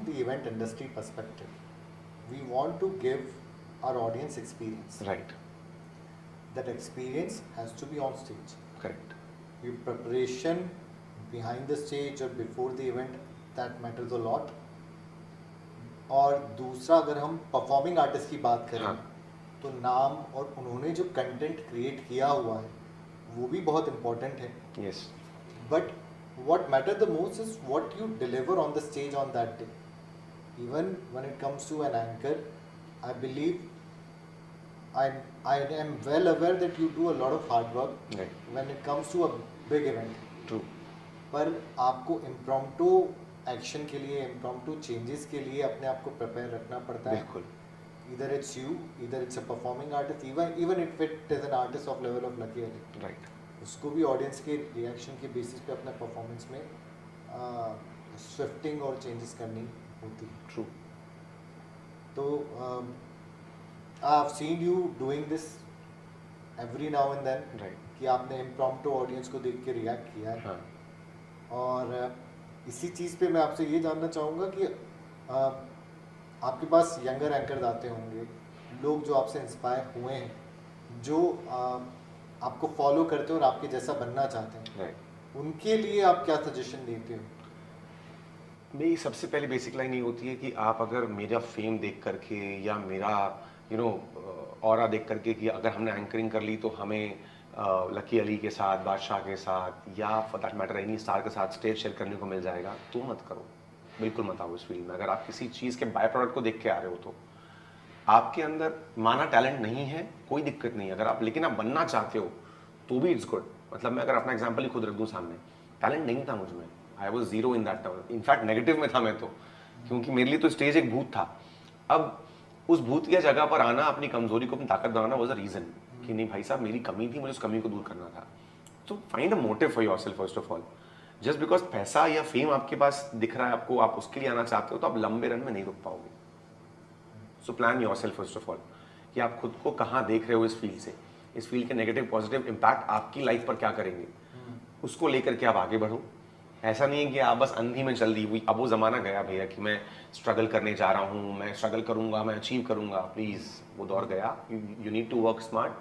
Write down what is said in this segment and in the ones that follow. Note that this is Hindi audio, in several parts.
the event industry perspective, we want to give our audience experience. Right. That experience has to be on stage. Correct. Your preparation behind the stage or before the event, that matters a lot. और दूसरा अगर हम परफॉर्मिंग आर्टिस्ट की बात करें, हाँ. तो नाम और उन्होंने जो कंटेंट क्रिएट किया हुआ है वो भी बहुत इम्पोर्टेंट है. Yes. But what matters the most is what you deliver on the stage on that day. Even when it comes to an anchor, I believe I am well aware that you do a lot of hard work Right. when it comes to a big event. True. पर आपको इम्प्रॉम्प्टू एक्शन के लिए, इम्प्रॉम्प्टू चेंजेस के लिए अपने आप को प्रिपेयर रखना पड़ता है. बिल्कुल. Either it's you, either it's a performing artist, even if it is an artist of level of Lucky Ali. Right. उसको भी ऑडियंस के रिएक्शन के बेसिस पे अपने परफॉर्मेंस में स्विफ्टिंग और चेंजेस करनी होती है. True. तो I have seen you doing this every now and then, Right. कि आपने इम्प्रॉम्प्टू ऑडियंस को देख के रिएक्ट किया है. हाँ. और इसी चीज़ पे मैं आपसे ये जानना चाहूँगा कि आपके पास यंगर एंकर्स आते होंगे, लोग जो आपसे इंस्पायर हुए हैं, जो आपको फॉलो करते हैं और आपके जैसा बनना चाहते हैं. Right. उनके लिए आप क्या सजेशन देते हो? मेरी सबसे पहले बेसिक लाइन ये होती है कि आप अगर मेरा फेम देख करके या मेरा ऑरा देख करके कि अगर हमने एंकरिंग कर ली तो हमें लकी अली के साथ, बादशाह के साथ या for that matter any star के साथ स्टेज शेयर करने को मिल जाएगा, तो मत करो. बिल्कुल मत आओ इस फील्ड में. अगर आप किसी चीज़ के बाय प्रोडक्ट को देख के आ रहे हो तो आपके अंदर माना टैलेंट नहीं है, कोई दिक्कत नहीं. अगर आप लेकिन आप बनना चाहते हो तो भी इट्स गुड. मतलब मैं अगर अपना एग्जांपल ही खुद रख दूं सामने, टैलेंट नहीं था मुझ में. I was zero in that time. In fact negative में था मैं तो, क्योंकि मेरे लिए तो स्टेज एक भूत था. अब उस भूत की जगह पर आना, अपनी कमजोरी को अपनी ताकत बनाना वाज अ रीजन कि नहीं भाई साहब मेरी कमी थी, मुझे उस कमी को दूर करना था. तो find a motive for yourself first of all. Just because पैसा या फेम आपके पास दिख रहा है आपको, आप उसके लिए आना चाहते हो, तो आप लंबे रन में नहीं रुक पाओगे. So plan yourself first of all कि आप खुद को कहाँ देख रहे हो इस फील्ड से, इस फील्ड के नेगेटिव पॉजिटिव इम्पैक्ट आपकी लाइफ पर क्या करेंगे, उसको लेकर के आप आगे बढ़ो. ऐसा नहीं है कि आप बस अंधी में चल दी हुई. अब वो ज़माना गया भैया कि मैं स्ट्रगल करने जा रहा हूँ, मैं स्ट्रगल करूँगा, मैं अचीव करूँगा. प्लीज़, वो दौर गया. You need to work smart.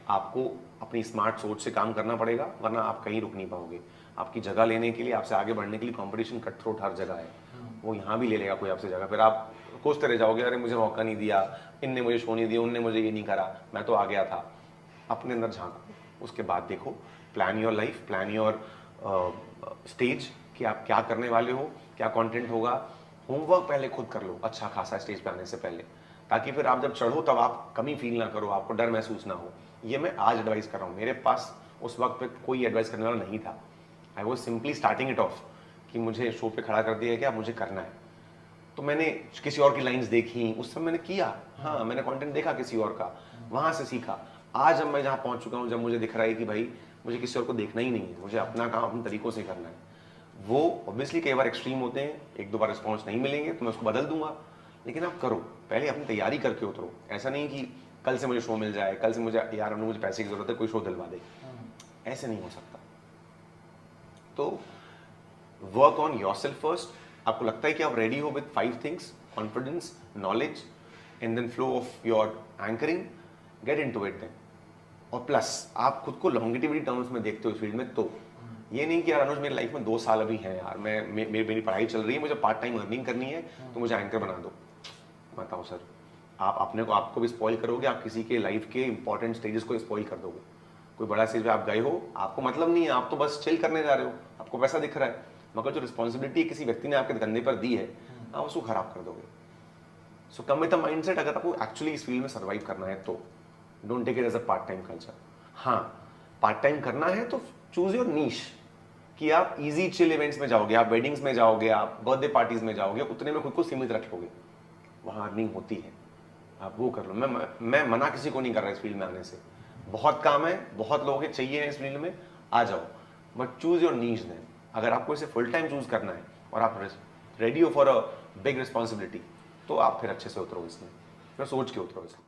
आपको अपनी स्मार्ट सोच से काम करना पड़ेगा, वरना आप कहीं रुक नहीं पाओगे. आपकी जगह लेने के लिए, आपसे आगे बढ़ने के लिए कंपटीशन कट थ्रोट हर जगह है. वो यहाँ भी ले लेगा कोई आपसे जगह, फिर आप कोसते रह जाओगे, अरे मुझे मौका नहीं दिया, इनने मुझे शो नहीं दिया, उनने मुझे ये नहीं करा, मैं तो आ गया था. अपने अंदर झांको, उसके बाद देखो. Plan your life, plan your stage कि आप क्या करने वाले हो, क्या कंटेंट होगा. होमवर्क पहले खुद कर लो अच्छा खासा स्टेज पे आने से पहले, ताकि फिर आप जब चढ़ो तब आप कमी फील ना करो, आपको डर महसूस ना हो. ये मैं आज एडवाइस कर रहा हूँ. मेरे पास उस वक्त पे कोई एडवाइस करने वाला नहीं था. I was simply starting it of कि मुझे शो पे खड़ा कर दिया कि आप मुझे करना है. तो मैंने किसी और की लाइंस देखी, उस समय मैंने किया. हाँ, मैंने कंटेंट देखा किसी और का, वहाँ से सीखा. आज जब मैं जहाँ पहुँच चुका हूँ, जब मुझे दिख रहा है कि भाई मुझे किसी और को देखना ही नहीं है, मुझे अपना काम अपने तरीकों से करना है. वो ऑब्वियसली कई बार एक्सट्रीम होते हैं, एक दो बार रिस्पॉन्स नहीं मिलेंगे तो मैं उसको बदल दूंगा, लेकिन आप करो. पहले अपनी तैयारी करके उतरो. ऐसा नहीं कि कल से मुझे शो मिल जाए, कल से मुझे यार मुझे पैसे की जरूरत है, कोई शो दिलवा दे. ऐसे नहीं हो सकता. तो वर्क ऑन योरसेल्फ फर्स्ट. आपको लगता है कि आप रेडी हो with 5 things, confidence, knowledge and then flow of your anchoring, get into it then. और प्लस आप खुद को लॉन्गेटिविटी टर्म्स में देखते हो इस फील्ड में, तो ये नहीं कि यार अनुज मेरी लाइफ में 2 साल अभी हैं यार, मेरी पढ़ाई चल रही है, मुझे पार्ट टाइम अर्निंग करनी है, तो मुझे एंकर बना दो. बताओ सर, आप अपने को आपको भी स्पॉइल करोगे, आप किसी के लाइफ के इंपॉर्टेंट स्टेजेस को स्पॉइल कर दोगे. कोई बड़ा स्टेज पे आप गए हो, आपको मतलब नहीं है, आप तो बस चिल करने जा रहे हो, आपको पैसा दिख रहा है, मगर जो रिस्पॉन्सिबिलिटी किसी व्यक्ति ने आपके कंधे पर दी है, आप उसको खराब कर दोगे. सो कम विद द माइंडसेट. अगर आपको एक्चुअली इस फील्ड में सर्वाइव करना है तो don't take it as a part time culture. हाँ, पार्ट टाइम करना है तो चूज योर नीश, कि आप इजी चिल इवेंट्स में जाओगे, आप वेडिंग्स में जाओगे, आप बर्थडे पार्टीज में जाओगे, उतने में खुद को सीमित रख लोगे, वहाँ अर्निंग होती है, आप वो कर लो. मैं मना किसी को नहीं कर रहा इस फील्ड में आने से. बहुत काम है, बहुत लोग चाहिए इस फील्ड में, आ जाओ, but choose your niche then. अगर आपको इसे फुल टाइम चूज करना है और आप रेडी हो फॉर अ बिग रिस्पॉन्सिबिलिटी, तो आप फिर अच्छे से उतरो इसमें, फिर सोच के उतरो इसमें.